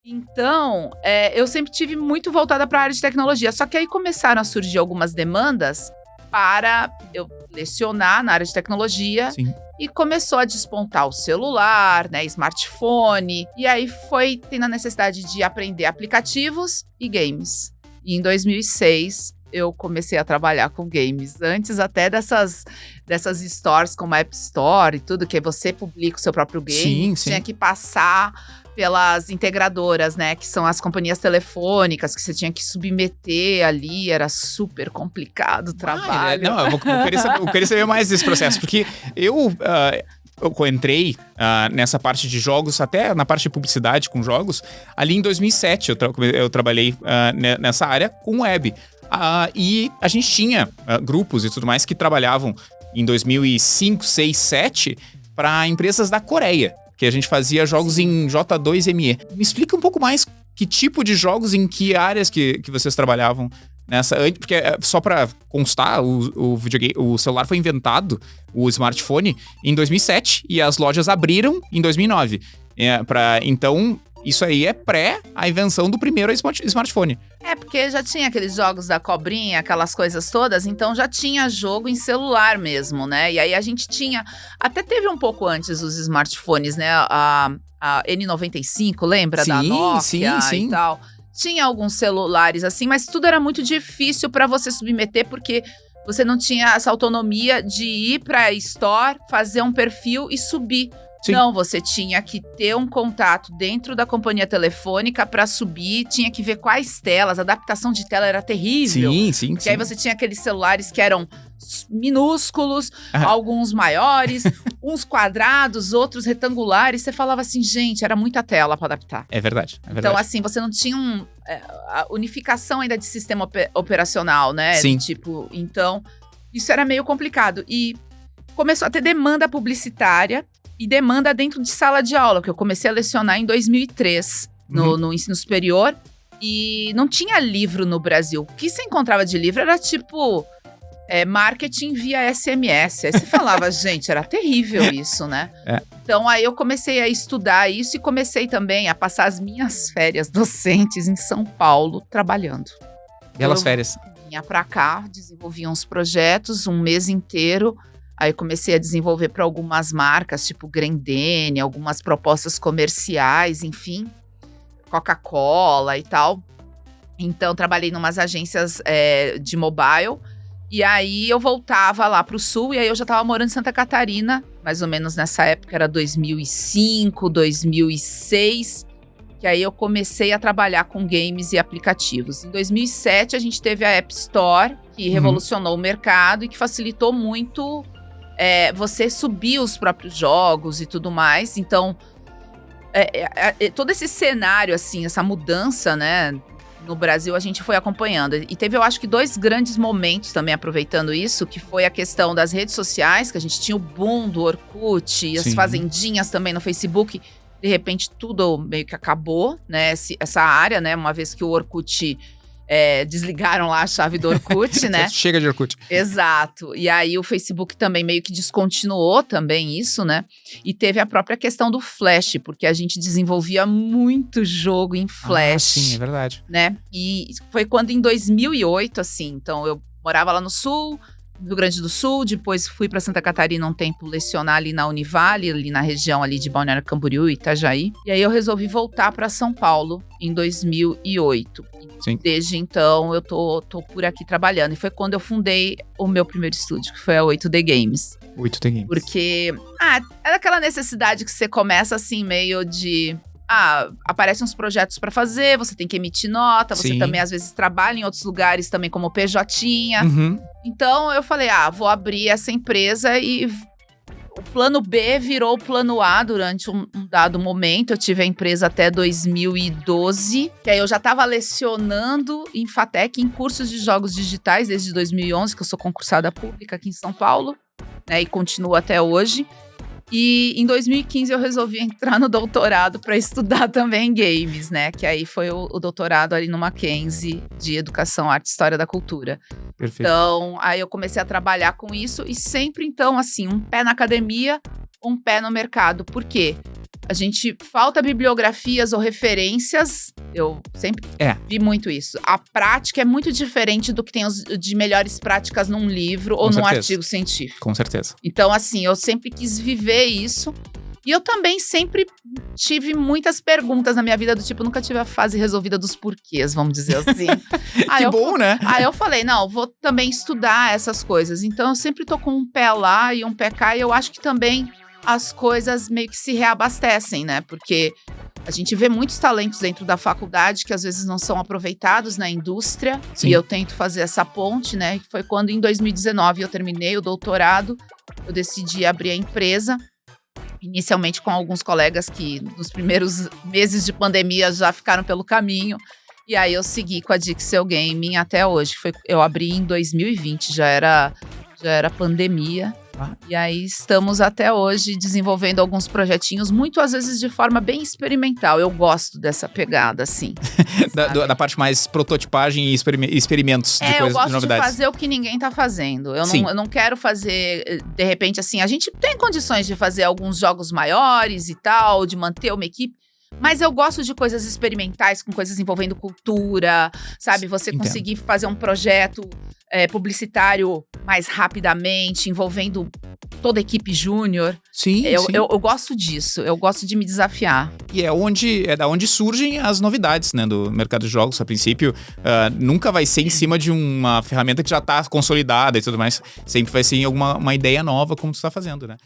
Então, eu sempre tive muito voltada para a área de tecnologia. Só que aí começaram a surgir algumas demandas para eu lecionar na área de tecnologia. Sim. E começou a despontar o celular, né, smartphone. E aí foi tendo a necessidade de aprender aplicativos e games. E em 2006 eu comecei a trabalhar com games. Antes até dessas stores como a App Store e tudo, que você publica o seu próprio game. Sim. Tinha que passar pelas integradoras, né, que são as companhias telefônicas, que você tinha que submeter ali, era super complicado o trabalho. Não, eu queria saber mais desse processo, porque eu entrei nessa parte de jogos, até na parte de publicidade com jogos, ali em 2007 eu trabalhei nessa área com web. E a gente tinha grupos e tudo mais que trabalhavam em 2005, 6, 7 para empresas da Coreia, que a gente fazia jogos em J2ME. Me explica um pouco mais que tipo de jogos, em que áreas que vocês trabalhavam nessa... Porque só para constar, o celular foi inventado, o smartphone, em 2007 e as lojas abriram em 2009. Então, isso aí é a invenção do primeiro smartphone. Porque já tinha aqueles jogos da cobrinha, aquelas coisas todas, então já tinha jogo em celular mesmo, né? E aí a gente tinha... Até teve um pouco antes os smartphones, né? A N95, lembra? Da Nokia sim. E tal. Tinha alguns celulares assim, mas tudo era muito difícil para você submeter, porque você não tinha essa autonomia de ir para a Store, fazer um perfil e subir. Sim. Não, você tinha que ter um contato dentro da companhia telefônica para subir, tinha que ver quais telas, a adaptação de tela era terrível. Sim. Porque aí você tinha aqueles celulares que eram minúsculos, alguns maiores, uns quadrados, outros retangulares. Você falava assim, gente, era muita tela para adaptar. É verdade. Então, assim, você não tinha a unificação ainda de sistema operacional, né? Sim. Então, isso era meio complicado. E começou a ter demanda publicitária e demanda dentro de sala de aula, que eu comecei a lecionar em 2003, no ensino superior, e não tinha livro no Brasil. O que você encontrava de livro era marketing via SMS. Aí você falava, gente, era terrível isso, né? Então aí eu comecei a estudar isso e comecei também a passar as minhas férias docentes em São Paulo, trabalhando. Belas férias. Vinha pra cá, desenvolvia uns projetos, um mês inteiro. Aí comecei a desenvolver para algumas marcas, tipo Grendene, algumas propostas comerciais, enfim, Coca-Cola e tal. Então, trabalhei em umas agências de mobile. E aí, eu voltava lá para o Sul, e aí eu já estava morando em Santa Catarina, mais ou menos nessa época, era 2005, 2006, que aí eu comecei a trabalhar com games e aplicativos. Em 2007, a gente teve a App Store, que revolucionou o mercado e que facilitou muito... você subir os próprios jogos e tudo mais. Então, todo esse cenário, assim, essa mudança, né, no Brasil, a gente foi acompanhando. E teve, eu acho que, 2 grandes momentos também, aproveitando isso, que foi a questão das redes sociais, que a gente tinha o boom do Orkut e as fazendinhas também no Facebook. De repente, tudo meio que acabou, né, essa área, né, uma vez que o Orkut... desligaram lá a chave do Orkut, né? Chega de Orkut. Exato. E aí o Facebook também meio que descontinuou também isso, né? E teve a própria questão do Flash, porque a gente desenvolvia muito jogo em Flash. Sim, é verdade. Né? E foi quando em 2008, assim, então eu morava lá no Sul, no Rio Grande do Sul, depois fui para Santa Catarina um tempo lecionar ali na Univale, ali na região ali de Balneário Camboriú e Itajaí. E aí eu resolvi voltar para São Paulo em 2008. Sim. Desde então eu tô por aqui trabalhando. E foi quando eu fundei o meu primeiro estúdio, que foi a 8D Games. 8D Games. Porque, era aquela necessidade que você começa assim, meio de... aparecem uns projetos pra fazer, você tem que emitir nota, você também às vezes trabalha em outros lugares também como PJinha. Então eu falei, vou abrir essa empresa e o plano B virou o plano A durante um dado momento. Eu tive a empresa até 2012, que aí eu já estava lecionando em FATEC, em cursos de jogos digitais, desde 2011, que eu sou concursada pública aqui em São Paulo, né, e continuo até hoje. E em 2015 eu resolvi entrar no doutorado para estudar também games, né? Que aí foi o doutorado ali no Mackenzie de Educação, Arte e História da Cultura. Perfeito. Então, aí eu comecei a trabalhar com isso e sempre, então, assim, um pé na academia, um pé no mercado. Por quê? a gente falta bibliografias ou referências. Eu sempre vi muito isso. A prática é muito diferente do que tem de melhores práticas num livro ou num artigo científico. Com certeza. Então, assim, eu sempre quis viver isso. E eu também sempre tive muitas perguntas na minha vida, do tipo, nunca tive a fase resolvida dos porquês, vamos dizer assim. Que bom, né? Aí eu falei, não, vou também estudar essas coisas. Então, eu sempre tô com um pé lá e um pé cá. E eu acho que também as coisas meio que se reabastecem, né? Porque a gente vê muitos talentos dentro da faculdade que às vezes não são aproveitados na indústria. Sim. E eu tento fazer essa ponte, né? Que foi quando, em 2019, eu terminei o doutorado. Eu decidi abrir a empresa. Inicialmente com alguns colegas que nos primeiros meses de pandemia já ficaram pelo caminho. E aí eu segui com a Dixel Gaming até hoje. Eu abri em 2020, já era pandemia. E aí estamos até hoje desenvolvendo alguns projetinhos, muito às vezes de forma bem experimental. Eu gosto dessa pegada, assim. da parte mais prototipagem e experimentos de coisas, de novidades. Eu gosto de fazer o que ninguém tá fazendo. Eu não quero fazer, de repente, assim, a gente tem condições de fazer alguns jogos maiores e tal, de manter uma equipe. Mas eu gosto de coisas experimentais, com coisas envolvendo cultura, sabe? Você conseguir fazer um projeto publicitário mais rapidamente, envolvendo toda a equipe júnior. Sim, eu gosto disso, eu gosto de me desafiar. E é da onde surgem as novidades, né, do mercado de jogos. A princípio, nunca vai ser em cima de uma ferramenta que já está consolidada e tudo mais. Sempre vai ser em uma ideia nova, como tu está fazendo, né?